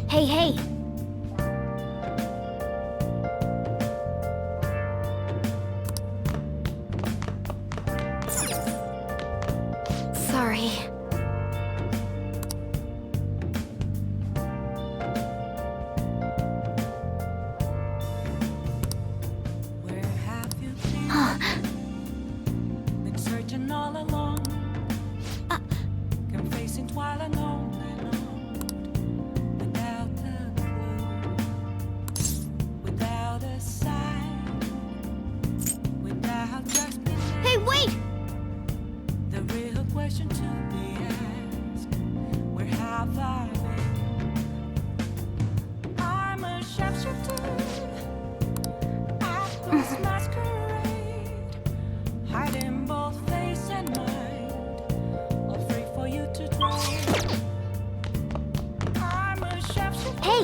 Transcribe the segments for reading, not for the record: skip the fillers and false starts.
Hey, hey! Sorry. Where have you been searching all along, confessing while alone without a clue, without a sign, without just Hey, wait! the real question to be asked. Where have I been? I'm a shapeshifter. Atlas masquerade, hiding both face and mind, all free for you to try. I'm a shapeshifter. Hey!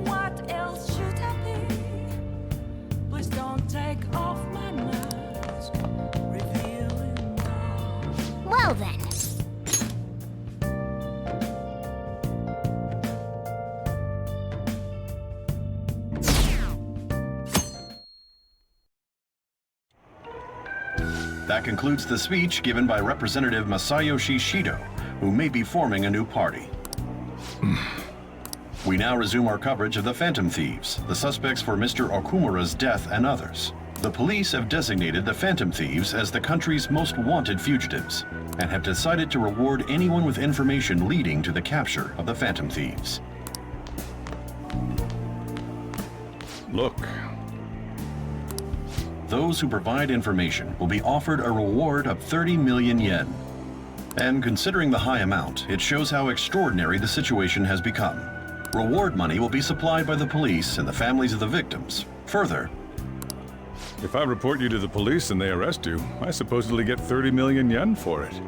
What else should I be? Please don't take off my mask, revealing all. Well then. That concludes the speech given by Representative Masayoshi Shido, who may be forming a new party. We now resume our coverage of the Phantom Thieves, the suspects for Mr. Okumura's death and others. The police have designated the Phantom Thieves as the country's most wanted fugitives, and have decided to reward anyone with information leading to the capture of the Phantom Thieves. Look, Those who provide information will be offered a reward of 30 million yen. And considering the high amount, it shows how extraordinary the situation has become. Reward money will be supplied by the police and the families of the victims. Further, if I report you to the police and they arrest you, I supposedly get 30 million yen for it.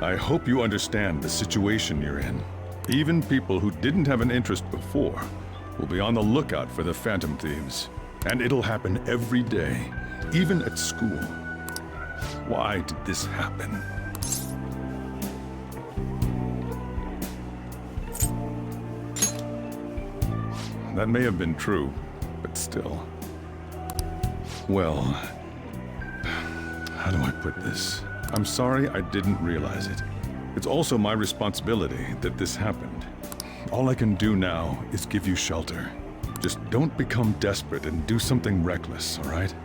I hope you understand the situation you're in. Even people who didn't have an interest before will be on the lookout for the Phantom Thieves. And it'll happen every day, even at school. Why did this happen? That may have been true, but still. Well, how do I put this? I'm sorry I didn't realize it. It's also my responsibility that this happened. All I can do now is give you shelter. Just don't become desperate and do something reckless, all right?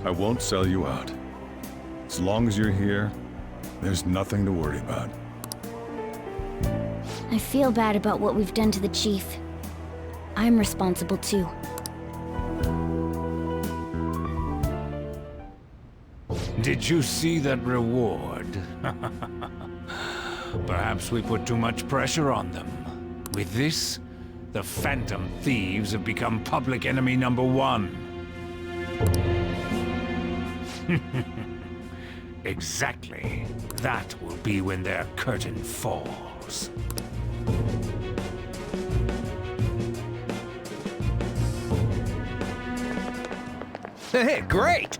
I won't sell you out. As long as you're here, there's nothing to worry about. I feel bad about what we've done to the chief. I'm responsible too. Did you see that reward? Perhaps we put too much pressure on them. With this, the Phantom Thieves have become public enemy #1. Exactly. That will be when their curtain falls. Hey, great!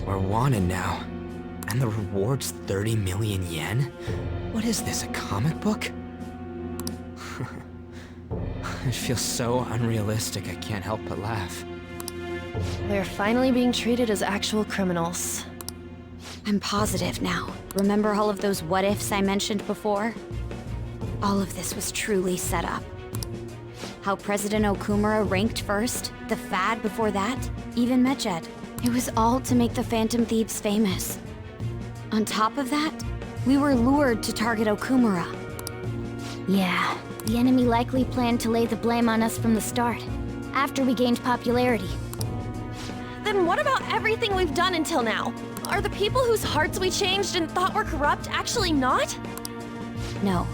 We're wanted now. And the reward's 30 million yen? What is this, a comic book? It feels so unrealistic I can't help but laugh. We're finally being treated as actual criminals. I'm positive now. Remember all of those what-ifs I mentioned before? All of this was truly set up. How President Okumura ranked first, the Fad before that, even Meched. It was all to make the Phantom Thieves famous. On top of that, we were lured to target Okumura. Yeah, the enemy likely planned to lay the blame on us from the start, after we gained popularity. Then what about everything we've done until now? Are the people whose hearts we changed and thought were corrupt actually not? No,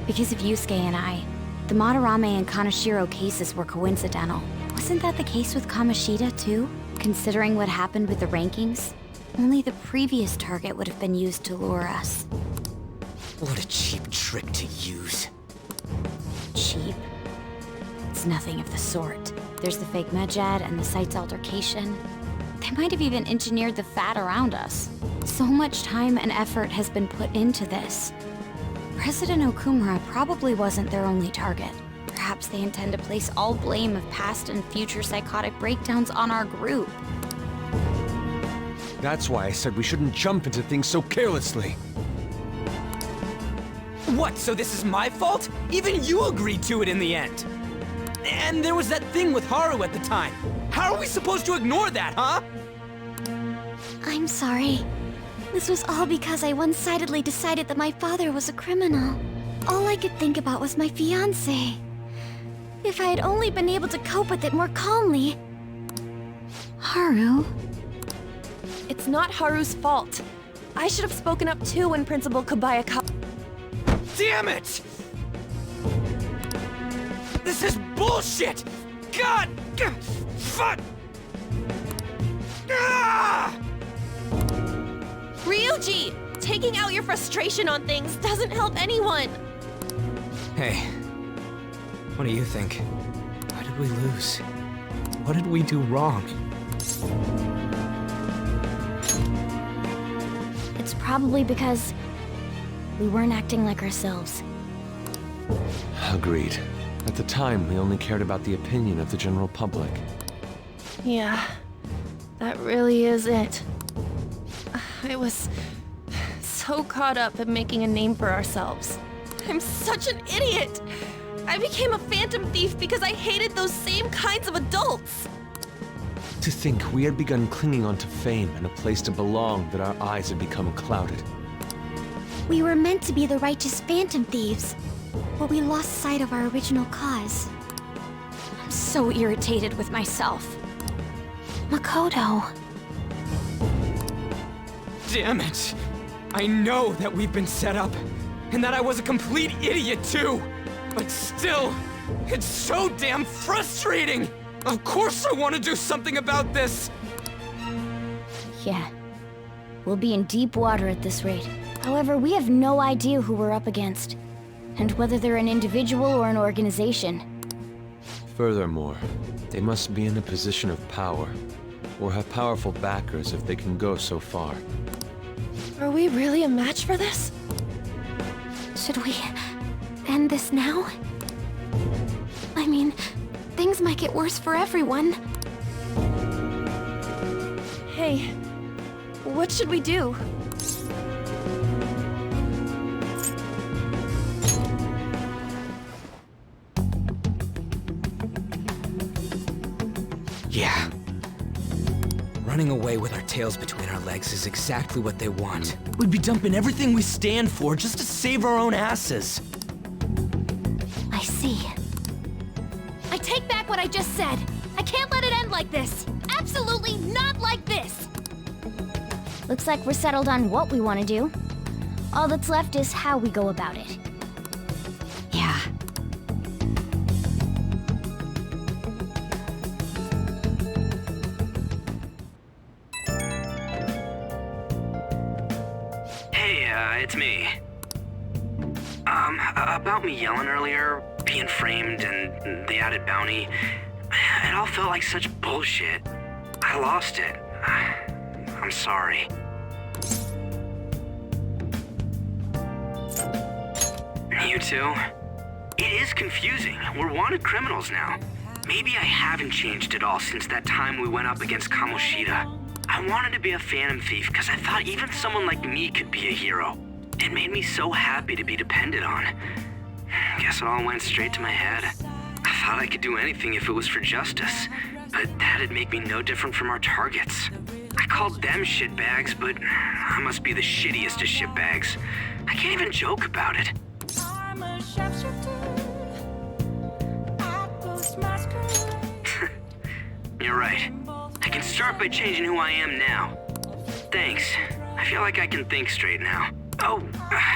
because of Yusuke and I, The Madarame and Kaneshiro cases were coincidental. Wasn't that the case with Kamoshida, too? Considering what happened with the rankings, only the previous target would have been used to lure us. What a cheap trick to use. Cheap? It's nothing of the sort. There's the fake Medjed and the site's altercation. They might have even engineered the fat around us. So much time and effort has been put into this. President Okumura probably wasn't their only target. Perhaps they intend to place all blame of past and future psychotic breakdowns on our group. That's why I said we shouldn't jump into things so carelessly. What, so this is my fault? Even you agreed to it in the end. And there was that thing with Haru at the time. How are we supposed to ignore that, huh? I'm sorry. This was all because I one-sidedly decided that my father was a criminal. All I could think about was my fiancé. If I had only been able to cope with it more calmly. Haru? It's not Haru's fault. I should have spoken up too when Principal Kobayakawa. Damn it! This is bullshit! God! Fuck! Ah! Ryuji! Taking out your frustration on things doesn't help anyone! Hey, what do you think? Why did we lose? What did we do wrong? It's probably because we weren't acting like ourselves. Agreed. At the time, we only cared about the opinion of the general public. Yeah, that really is it. I was so caught up in making a name for ourselves. I'm such an idiot! I became a phantom thief because I hated those same kinds of adults! To think we had begun clinging onto fame and a place to belong that our eyes had become clouded. We were meant to be the righteous phantom thieves, but we lost sight of our original cause. I'm so irritated with myself. Makoto. Damn it! I know that we've been set up, and that I was a complete idiot too! But still, it's so damn frustrating! Of course I want to do something about this! Yeah. We'll be in deep water at this rate. However, we have no idea who we're up against, and whether they're an individual or an organization. Furthermore, they must be in a position of power, or have powerful backers if they can go so far. Are we really a match for this? Should we end this now? I mean, things might get worse for everyone. Hey, what should we do? Yeah. Running away with our tails between our legs is exactly what they want. We'd be dumping everything we stand for just to save our own asses. I see. I take back what I just said. I can't let it end like this. Absolutely not like this. Looks like we're settled on what we want to do. All that's left is how we go about it. Yeah. Hey, it's me. About me yelling earlier, being framed, and the added bounty, it all felt like such bullshit. I lost it. I'm sorry. You too? It is confusing. We're wanted criminals now. Maybe I haven't changed at all since that time we went up against Kamoshida. I wanted to be a phantom thief because I thought even someone like me could be a hero. It made me so happy to be depended on. Guess it all went straight to my head. I thought I could do anything if it was for justice, but that'd make me no different from our targets. I called them shitbags, but I must be the shittiest of shitbags. I can't even joke about it. I'm a sharpshooter. I post masquerade. You're right. I can start by changing who I am now. Thanks. I feel like I can think straight now. Oh,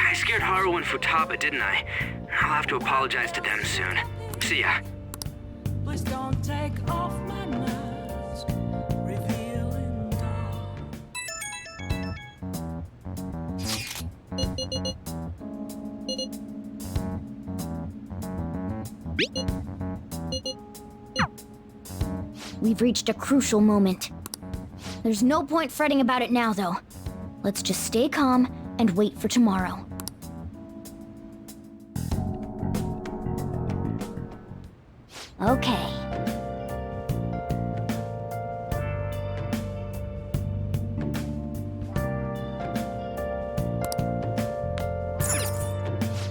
I scared Haru and Futaba, didn't I? I'll have to apologize to them soon. See ya. Please don't take off my mask, revealing dark. We've reached a crucial moment. There's no point fretting about it now, though. Let's just stay calm and wait for tomorrow. Okay.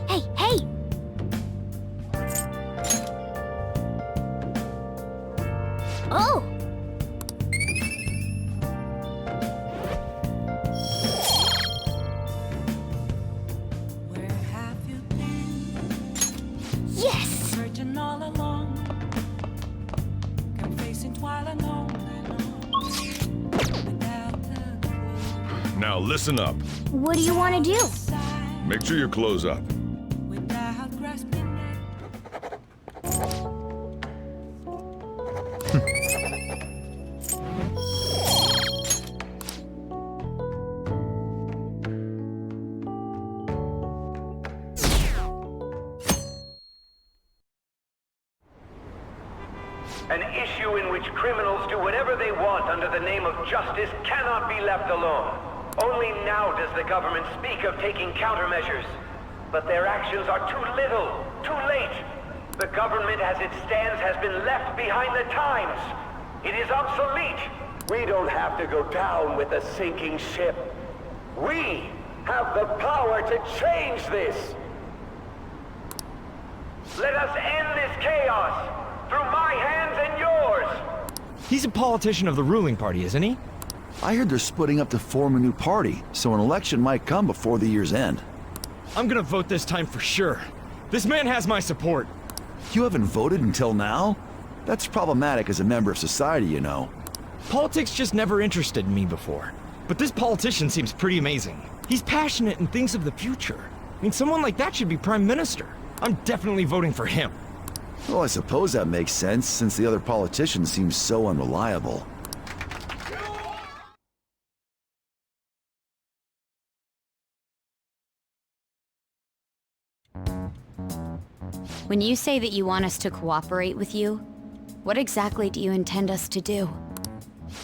Hey, hey! Oh! Where have you been? Yes! Searching all along, confessing twilight long without the clue. Now listen up. What do you want to do? Make sure your clothes up. Without grasping it. An issue in which criminals do whatever they want under the name of justice cannot be left alone. Only now does the government speak of taking countermeasures. But their actions are too little, too late. The government as it stands has been left behind the times. It is obsolete. We don't have to go down with the sinking ship. We have the power to change this. Let us end this chaos through my hands and yours. He's a politician of the ruling party, isn't he? I heard they're splitting up to form a new party, so an election might come before the year's end. I'm gonna vote this time for sure. This man has my support. You haven't voted until now? That's problematic as a member of society, you know. Politics just never interested me before. But this politician seems pretty amazing. He's passionate and thinks of the future. I mean, someone like that should be prime minister. I'm definitely voting for him. Well, I suppose that makes sense, since the other politicians seem so unreliable. When you say that you want us to cooperate with you, what exactly do you intend us to do?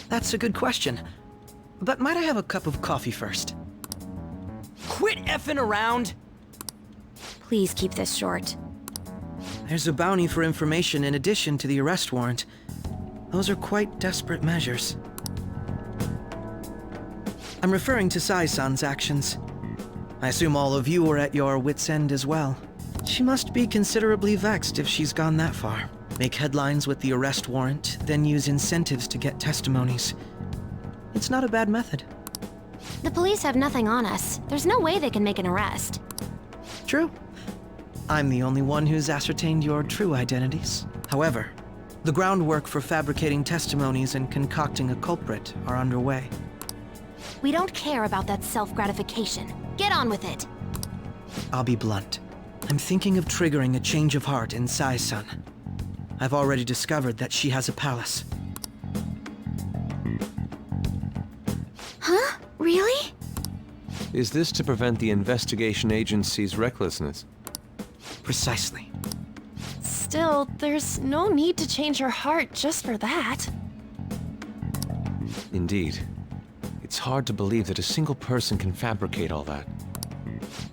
That's a good question. But might I have a cup of coffee first? Quit effing around! Please keep this short. There's a bounty for information in addition to the arrest warrant. Those are quite desperate measures. I'm referring to Sai-san's actions. I assume all of you are at your wits' end as well. She must be considerably vexed if she's gone that far. Make headlines with the arrest warrant, then use incentives to get testimonies. It's not a bad method. The police have nothing on us. There's no way they can make an arrest. True. I'm the only one who's ascertained your true identities. However, the groundwork for fabricating testimonies and concocting a culprit are underway. We don't care about that self-gratification. Get on with it. I'll be blunt. I'm thinking of triggering a change of heart in Sai-san. I've already discovered that she has a palace. Huh? Really? Is this to prevent the investigation agency's recklessness? Precisely. Still, there's no need to change her heart just for that. Indeed. It's hard to believe that a single person can fabricate all that.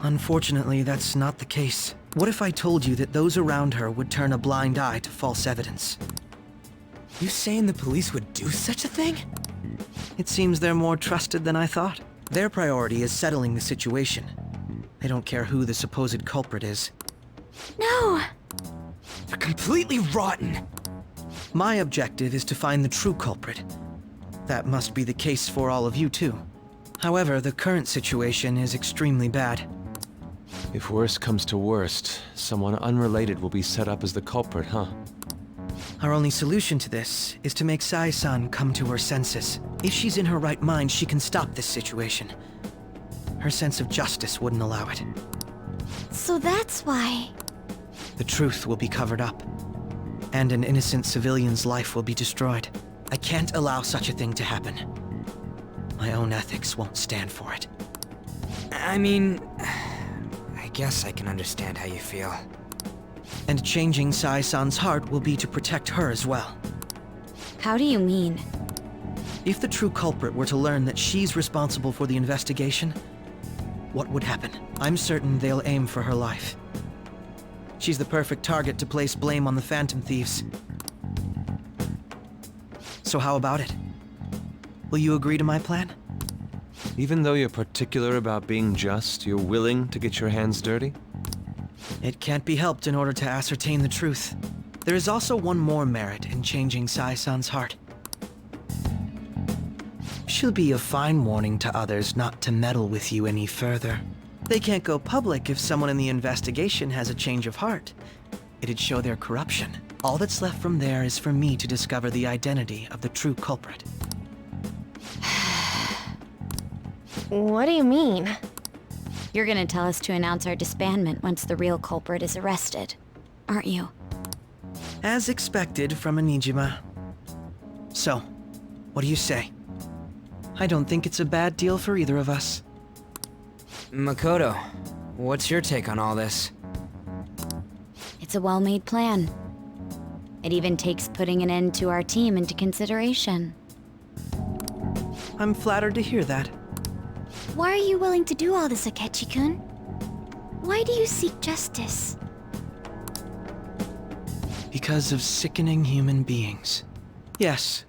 Unfortunately, that's not the case. What if I told you that those around her would turn a blind eye to false evidence? You saying the police would do such a thing? It seems they're more trusted than I thought. Their priority is settling the situation. They don't care who the supposed culprit is. No! They're completely rotten! My objective is to find the true culprit. That must be the case for all of you too. However, the current situation is extremely bad. If worst comes to worst, someone unrelated will be set up as the culprit, huh? Our only solution to this is to make Sai-san come to her senses. If she's in her right mind, she can stop this situation. Her sense of justice wouldn't allow it. So that's why. The truth will be covered up, and an innocent civilian's life will be destroyed. I can't allow such a thing to happen. My own ethics won't stand for it. I mean, I guess I can understand how you feel. And changing Sai-san's heart will be to protect her as well. How do you mean? If the true culprit were to learn that she's responsible for the investigation, what would happen? I'm certain they'll aim for her life. She's the perfect target to place blame on the Phantom Thieves. So how about it? Will you agree to my plan? Even though you're particular about being just, you're willing to get your hands dirty? It can't be helped in order to ascertain the truth. There is also one more merit in changing Sai-san's heart. She'll be a fine warning to others not to meddle with you any further. They can't go public if someone in the investigation has a change of heart. It'd show their corruption. All that's left from there is for me to discover the identity of the true culprit. What do you mean? You're gonna tell us to announce our disbandment once the real culprit is arrested, aren't you? As expected from a Nijima. So, what do you say? I don't think it's a bad deal for either of us. Makoto, what's your take on all this? It's a well-made plan. It even takes putting an end to our team into consideration. I'm flattered to hear that. Why are you willing to do all this, Akechi-kun? Why do you seek justice? Because of sickening human beings. Yes.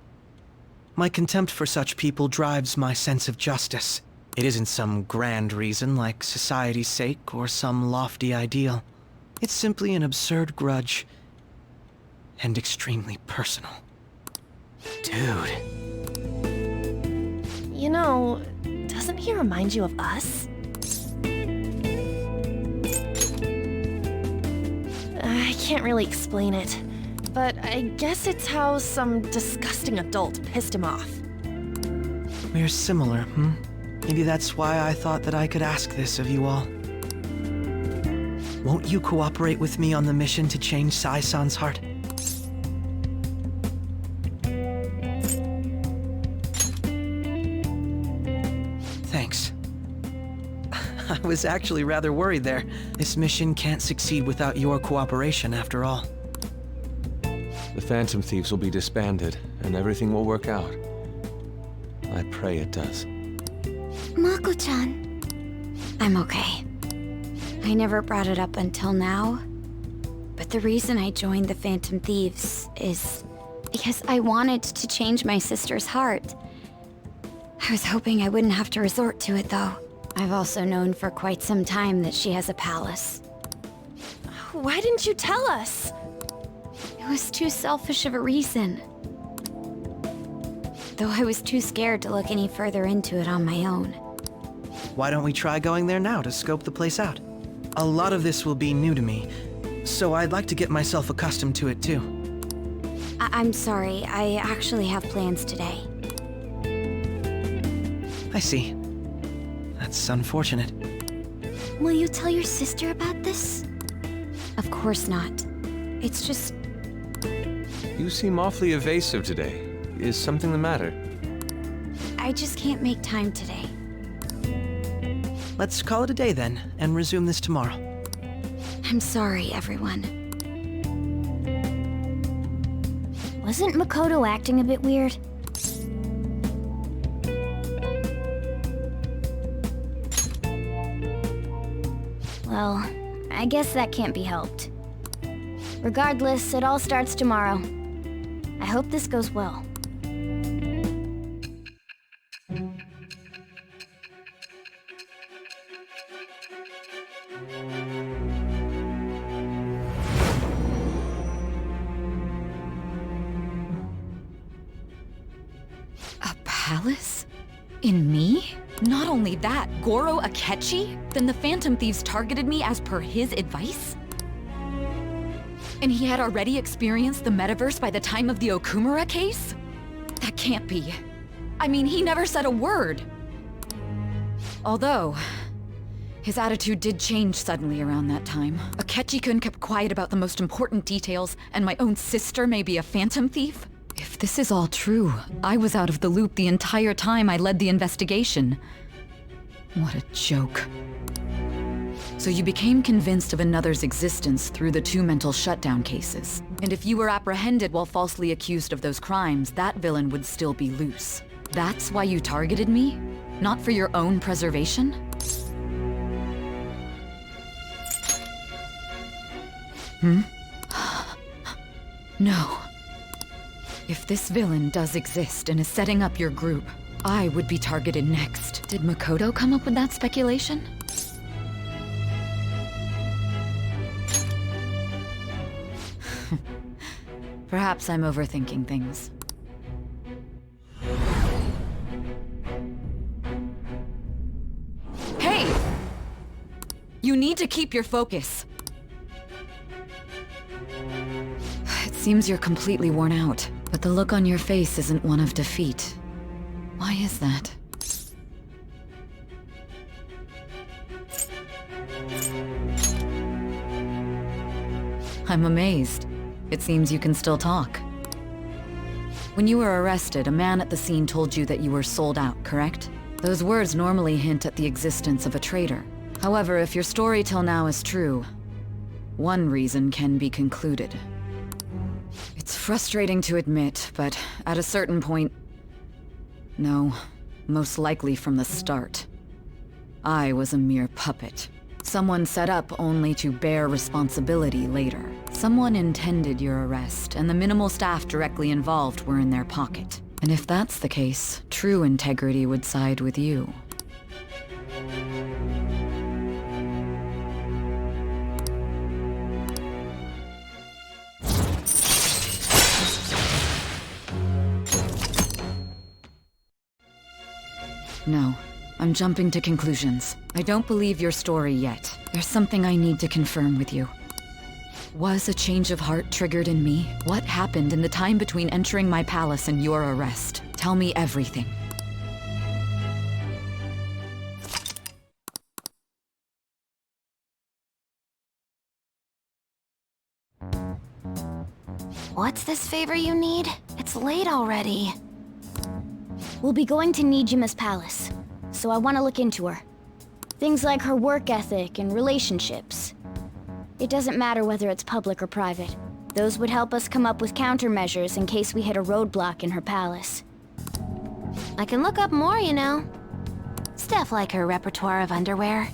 My contempt for such people drives my sense of justice. It isn't some grand reason like society's sake or some lofty ideal. It's simply an absurd grudge. And extremely personal. Dude. You know, doesn't he remind you of us? I can't really explain it, but I guess it's how some disgusting adult pissed him off. We're similar, Maybe that's why I thought that I could ask this of you all. Won't you cooperate with me on the mission to change Sai-san's heart? Thanks. I was actually rather worried there. This mission can't succeed without your cooperation, after all. The Phantom Thieves will be disbanded, and everything will work out. I pray it does. Mako-chan. I'm okay. I never brought it up until now, but the reason I joined the Phantom Thieves is because I wanted to change my sister's heart. I was hoping I wouldn't have to resort to it, though. I've also known for quite some time that she has a palace. Why didn't you tell us? It was too selfish of a reason. Though I was too scared to look any further into it on my own. Why don't we try going there now to scope the place out? A lot of this will be new to me, so I'd like to get myself accustomed to it too. I'm sorry, I actually have plans today. I see. That's unfortunate. Will you tell your sister about this? Of course not. It's just... You seem awfully evasive today. Is something the matter? I just can't make time today. Let's call it a day then, and resume this tomorrow. I'm sorry, everyone. Wasn't Makoto acting a bit weird? Well, I guess that can't be helped. Regardless, it all starts tomorrow. I hope this goes well. A palace? In me? Not only that, Goro Akechi? Then the Phantom Thieves targeted me as per his advice? And he had already experienced the metaverse by the time of the Okumura case? That can't be. I mean, he never said a word. Although, His attitude did change suddenly around that time. Akechi-kun kept quiet about the most important details, and my own sister may be a phantom thief? If this is all true, I was out of the loop the entire time I led the investigation. What a joke. So you became convinced of another's existence through the 2 mental shutdown cases. And if you were apprehended while falsely accused of those crimes, that villain would still be loose. That's why you targeted me? Not for your own preservation? No. If this villain does exist and is setting up your group, I would be targeted next. Did Makoto come up with that speculation? Perhaps I'm overthinking things. Hey! You need to keep your focus. It seems you're completely worn out, but the look on your face isn't one of defeat. Why is that? I'm amazed. It seems you can still talk. When you were arrested, a man at the scene told you that you were sold out, correct? Those words normally hint at the existence of a traitor. However, if your story till now is true, one reason can be concluded. It's frustrating to admit, but at a certain point... No, most likely from the start. I was a mere puppet. Someone set up only to bear responsibility later. Someone intended your arrest, and the minimal staff directly involved were in their pocket. And if that's the case, true integrity would side with you. No. I'm jumping to conclusions. I don't believe your story yet. There's something I need to confirm with you. Was a change of heart triggered in me? What happened in the time between entering my palace and your arrest? Tell me everything. What's this favor you need? It's late already. We'll be going to Nijima's palace, so I want to look into her. Things like her work ethic and relationships. It doesn't matter whether it's public or private. Those would help us come up with countermeasures in case we hit a roadblock in her palace. I can look up more, you know. Stuff like her repertoire of underwear.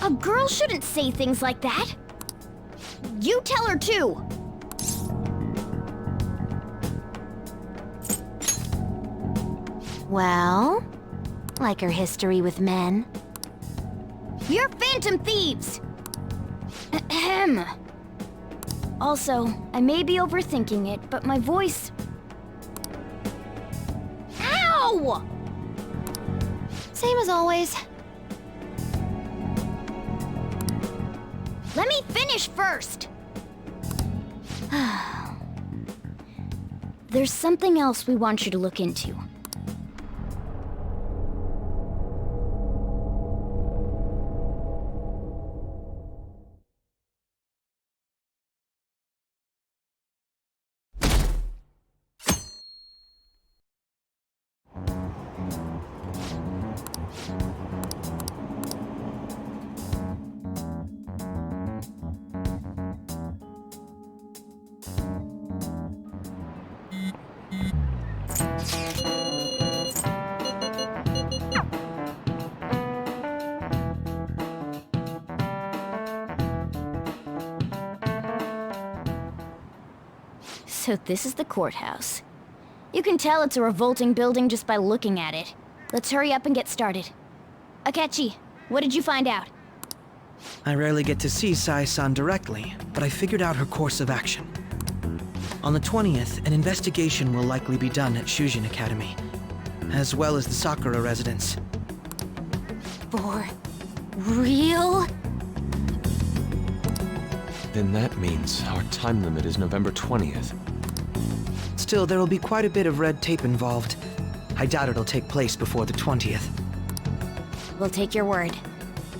A girl shouldn't say things like that. You tell her too. Well, like her history with men. You're phantom thieves! Ahem. Also, I may be overthinking it, but my voice... Ow! Same as always. Let me finish first! There's something else we want you to look into. So this is the courthouse. You can tell it's a revolting building just by looking at it. Let's hurry up and get started. Akechi, what did you find out? I rarely get to see Sai-san directly, but I figured out her course of action. On the 20th, an investigation will likely be done at Shujin Academy, as well as the Sakura residence. For real? Then that means our time limit is November 20th. Still, there will be quite a bit of red tape involved. I doubt it'll take place before the 20th. We'll take your word.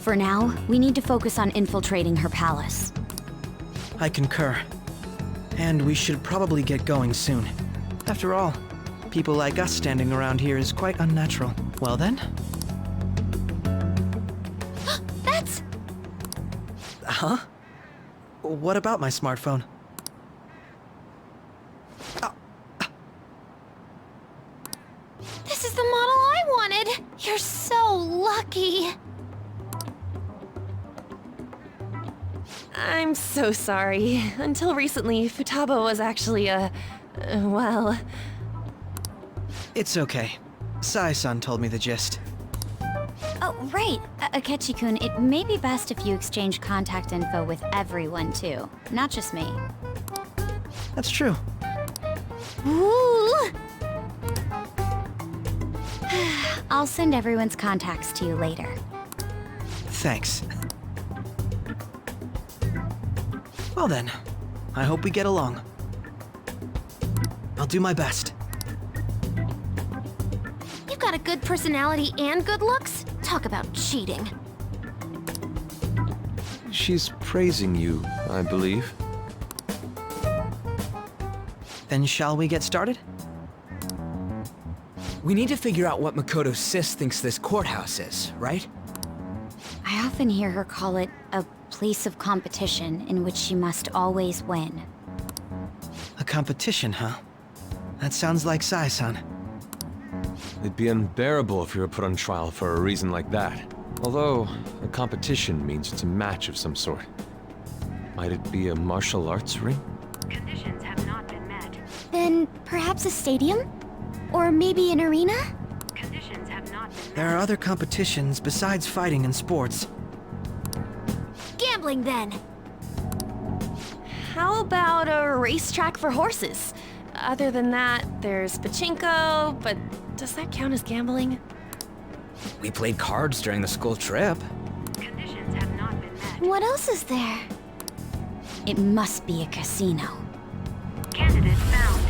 For now, we need to focus on infiltrating her palace. I concur. And we should probably get going soon. After all, people like us standing around here is quite unnatural. Well then? That's... Huh? What about my smartphone? This is the model I wanted! You're so lucky! I'm so sorry. Until recently, Futaba was actually well... It's okay. Sai-san told me the gist. Oh, right. Akechi-kun, it may be best if you exchange contact info with everyone, too. Not just me. That's true. Ooh! I'll send everyone's contacts to you later. Thanks. Well then, I hope we get along. I'll do my best. You've got a good personality and good looks? Talk about cheating. She's praising you, I believe. Then shall we get started? We need to figure out what Makoto's sis thinks this courthouse is, right? I often hear her call it a place of competition in which she must always win. A competition, huh? That sounds like Sai-san. It'd be unbearable if you were put on trial for a reason like that. Although, a competition means it's a match of some sort. Might it be a martial arts ring? Conditions have not been met. Then perhaps a stadium? Or maybe an arena? Conditions have not been met. There are other competitions besides fighting and sports. Gambling, then! How about a racetrack for horses? Other than that, there's pachinko, but does that count as gambling? We played cards during the school trip. Conditions have not been met. What else is there? It must be a casino. Candidate found.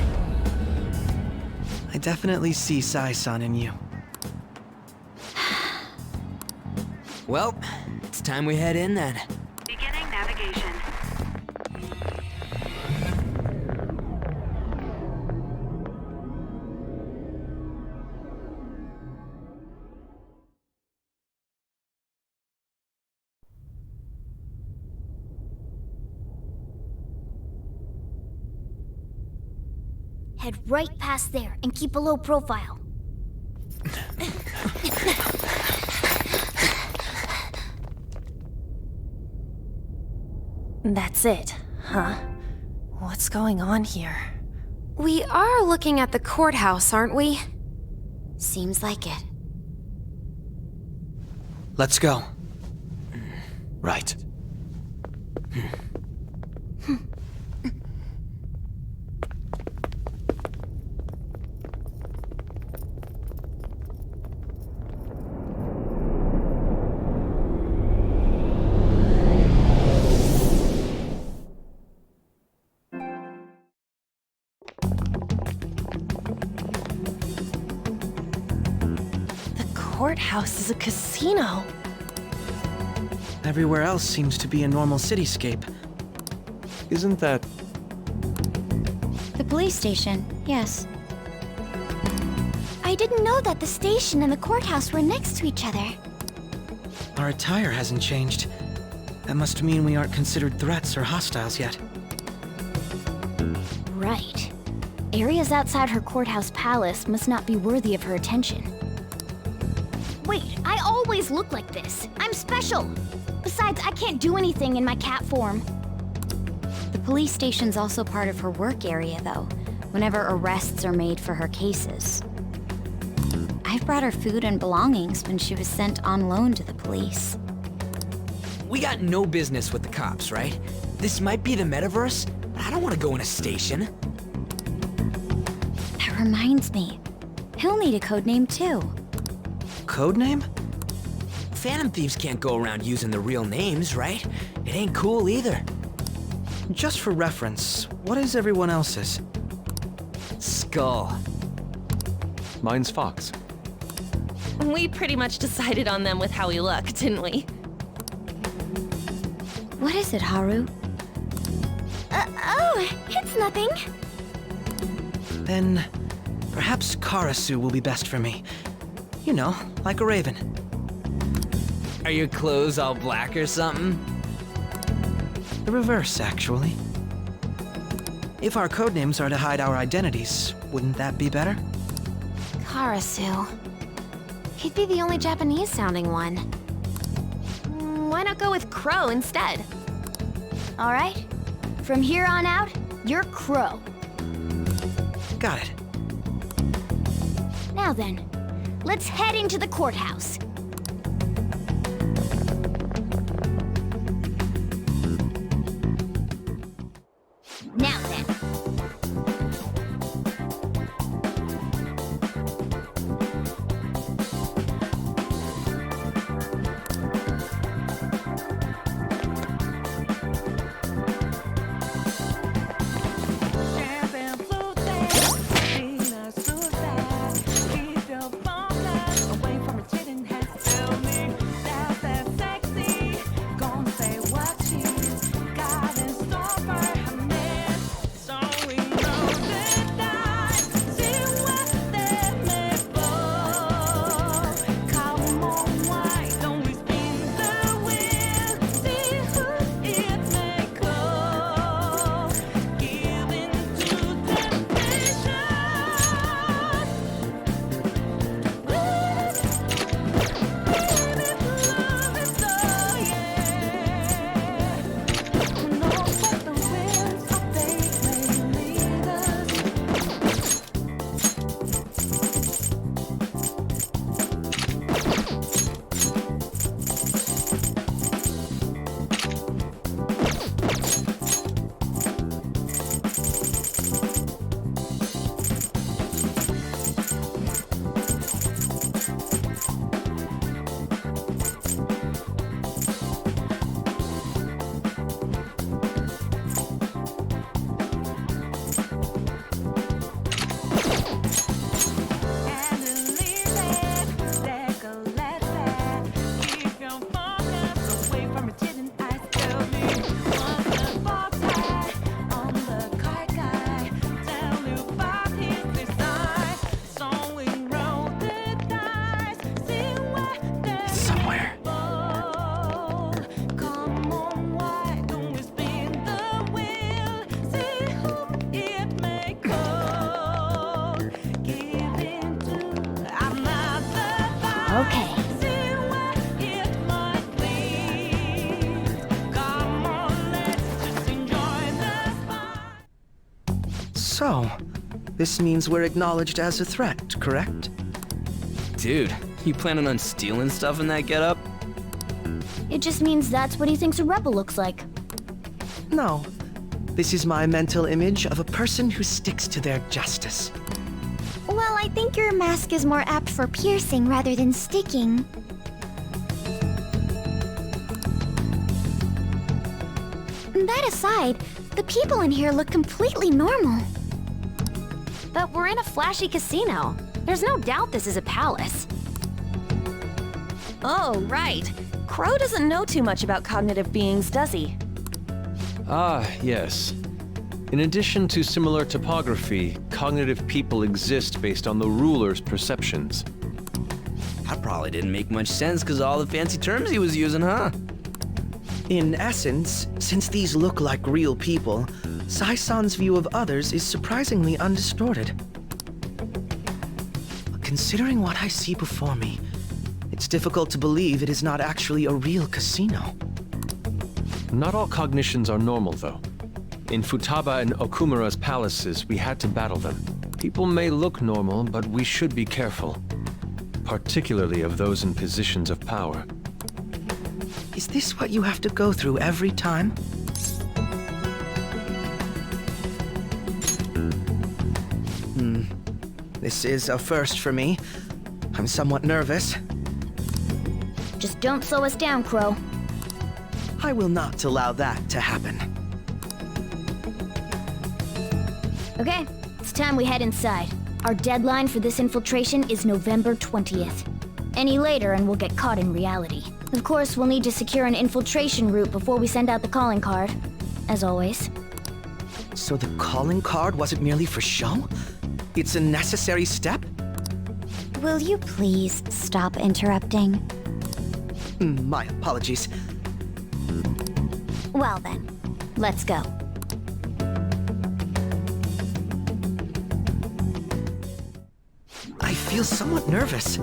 I definitely see Sai-san in you. Well, it's time we head in then. Beginning navigation. Head right past there and keep a low profile. That's it, huh? What's going on here? We are looking at the courthouse, aren't we? Seems like it. Let's go. Right. Courthouse is a casino. Everywhere else seems to be a normal cityscape. Isn't that... The police station, yes. I didn't know that the station and the courthouse were next to each other. Our attire hasn't changed. That must mean we aren't considered threats or hostiles yet. Right. Areas outside her courthouse palace must not be worthy of her attention. Wait, I always look like this. I'm special. Besides, I can't do anything in my cat form. The police station's also part of her work area, though, whenever arrests are made for her cases. I've brought her food and belongings when she was sent on loan to the police. We got no business with the cops, right? This might be the metaverse, but I don't want to go in a station. That reminds me. He'll need a codename, too. Codename? Phantom thieves can't go around using the real names, right? It ain't cool either. Just for reference, what is everyone else's? Skull. Mine's Fox. We pretty much decided on them with how we look, didn't we? What is it, Haru? Oh, it's nothing. Then perhaps Karasu will be best for me. You know, like a raven. Are your clothes all black or something? The reverse, actually. If our codenames are to hide our identities, wouldn't that be better? Karasu. He'd be the only Japanese-sounding one. Why not go with Crow instead? All right. From here on out, you're Crow. Got it. Now then, let's head into the courthouse. Now then. Champagne flute, being a suicide. Keep your bonus away from a cheating hat. Tell me that sexy. Gonna say what she's got in store for her man. So we know that I see what they may fall. Come on, why don't we spin the wheel? See who it may call. Give in to temptation. Love is all, yeah. Who knows what the winds of fate may lead us? Somewhere. Come on, why don't we spin the wheel? See who it may call. Give in to another vibe. Okay. See where it might lead. Come on, let's just enjoy the spot. So, this means we're acknowledged as a threat, correct? Dude, you planning on stealing stuff in that getup? It just means that's what he thinks a rebel looks like. No. This is my mental image of a person who sticks to their justice. Well, I think your mask is more apt for piercing rather than sticking. That aside, the people in here look completely normal. But we're in a flashy casino. There's no doubt this is a palace. Oh, right. Crow doesn't know too much about cognitive beings, does he? Ah, yes. In addition to similar topography, cognitive people exist based on the ruler's perceptions. That probably didn't make much sense because all the fancy terms he was using, huh? In essence, since these look like real people, Sai-san's view of others is surprisingly undistorted. Considering what I see before me, it's difficult to believe it is not actually a real casino. Not all cognitions are normal, though. In Futaba and Okumura's palaces, we had to battle them. People may look normal, but we should be careful. Particularly of those in positions of power. Is this what you have to go through every time? This is a first for me. I'm somewhat nervous. Just don't slow us down, Crow. I will not allow that to happen. Okay, it's time we head inside. Our deadline for this infiltration is November 20th. Any later and we'll get caught in reality. Of course, we'll need to secure an infiltration route before we send out the calling card. As always. So the calling card wasn't merely for show? It's a necessary step? Will you please stop interrupting? My apologies. Well then, let's go. I feel somewhat nervous.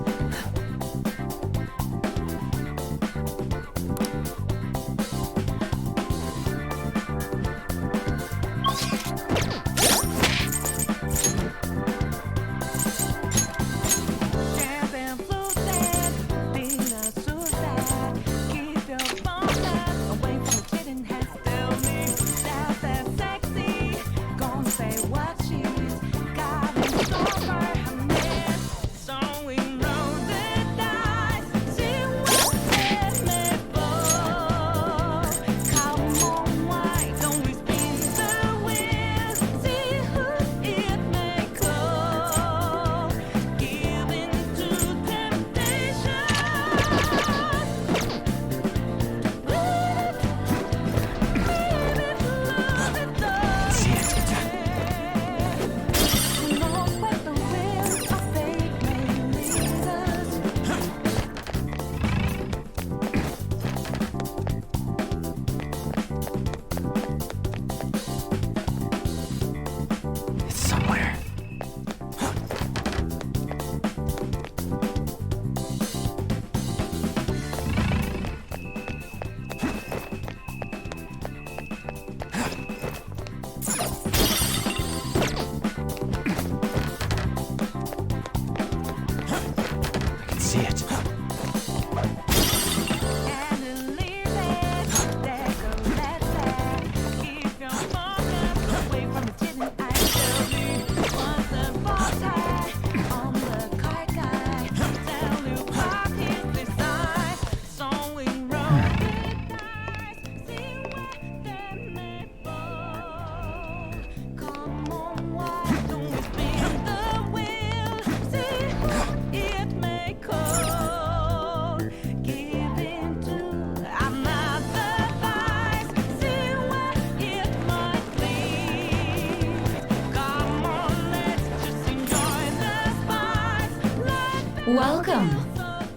Welcome.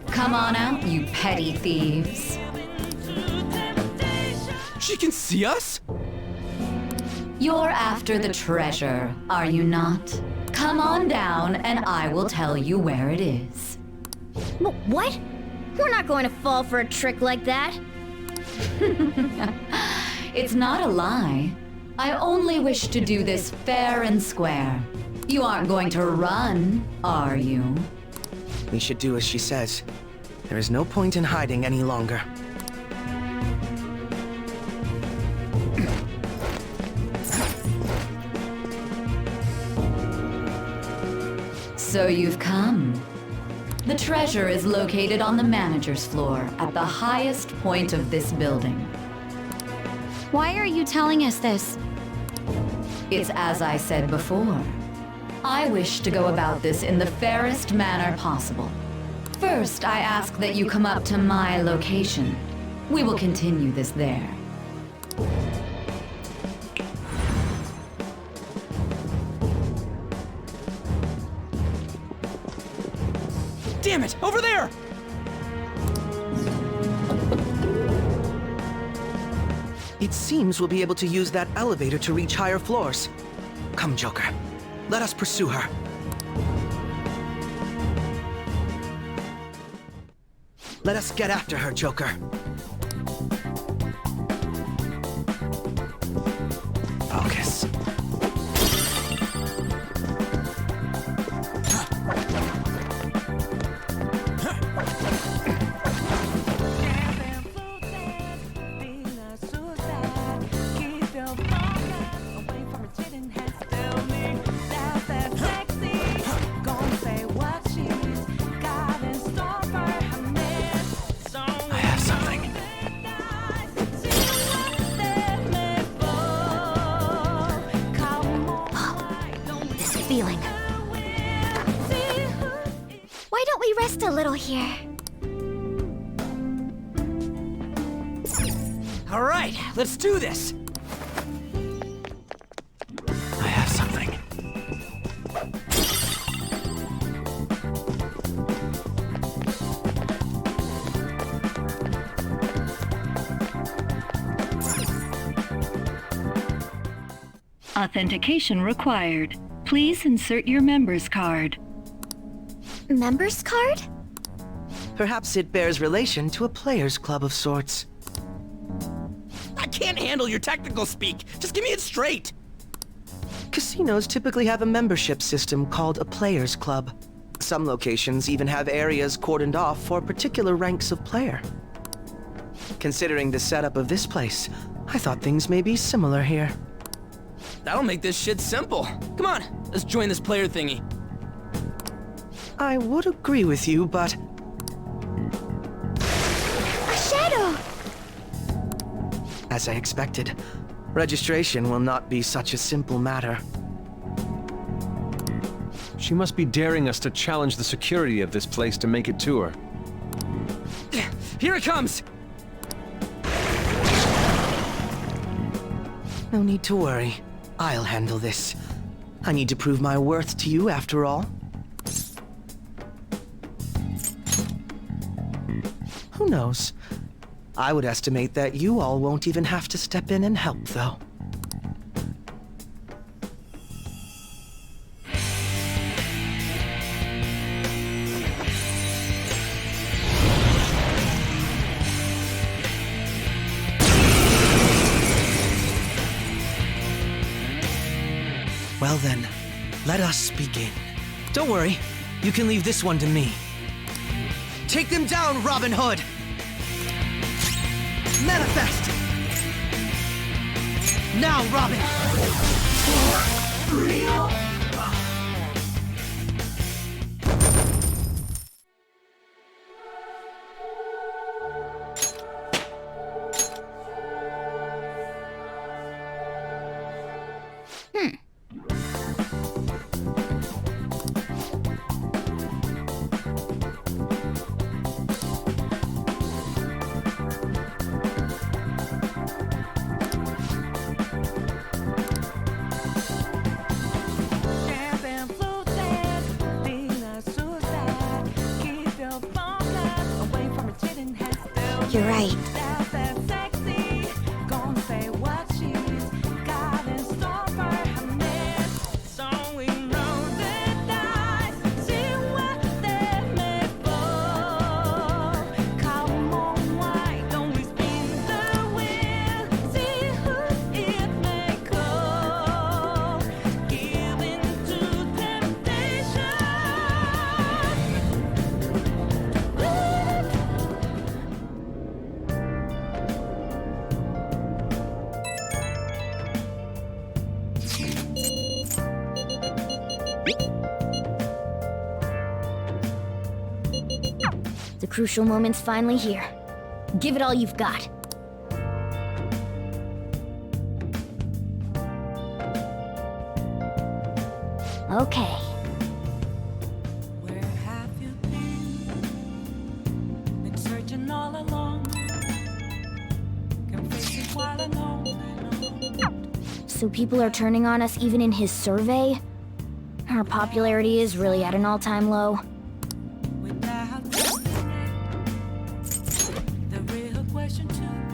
Come on out, you petty thieves. She can see us? You're after the treasure, are you not? Come on down and I will tell you where it is. What? We're not going to fall for a trick like that. It's not a lie. I only wish to do this fair and square. You aren't going to run, are you? We should do as she says. There is no point in hiding any longer. So you've come. The treasure is located on the manager's floor at the highest point of this building. Why are you telling us this? It's as I said before. I wish to go about this in the fairest manner possible. First, I ask that you come up to my location. We will continue this there. Damn it! Over there! It seems we'll be able to use that elevator to reach higher floors. Come, Joker. Let us pursue her. Let us get after her, Joker. Focus. Feeling. Why don't we rest a little here? All right, let's do this. I have something. Authentication required. Please insert your member's card. Member's card? Perhaps it bears relation to a players' club of sorts. I can't handle your technical speak. Just give me it straight. Casinos typically have a membership system called a players' club. Some locations even have areas cordoned off for particular ranks of player. Considering the setup of this place, I thought things may be similar here. That'll make this shit simple. Come on, let's join this player thingy. I would agree with you, but... A shadow! As I expected, registration will not be such a simple matter. She must be daring us to challenge the security of this place to make it to her. Here it comes! No need to worry. I'll handle this. I need to prove my worth to you, after all. Who knows? I would estimate that you all won't even have to step in and help, though. Well then, let us begin. Don't worry, you can leave this one to me. Take them down, Robin Hood! Manifest! Now, Robin! For real? You're right. The crucial moment's finally here. Give it all you've got. Okay. Where have you been? Been searching all along. Can face it while alone. So people are turning on us even in his survey? Our popularity is really at an all-time low. Without the real question too.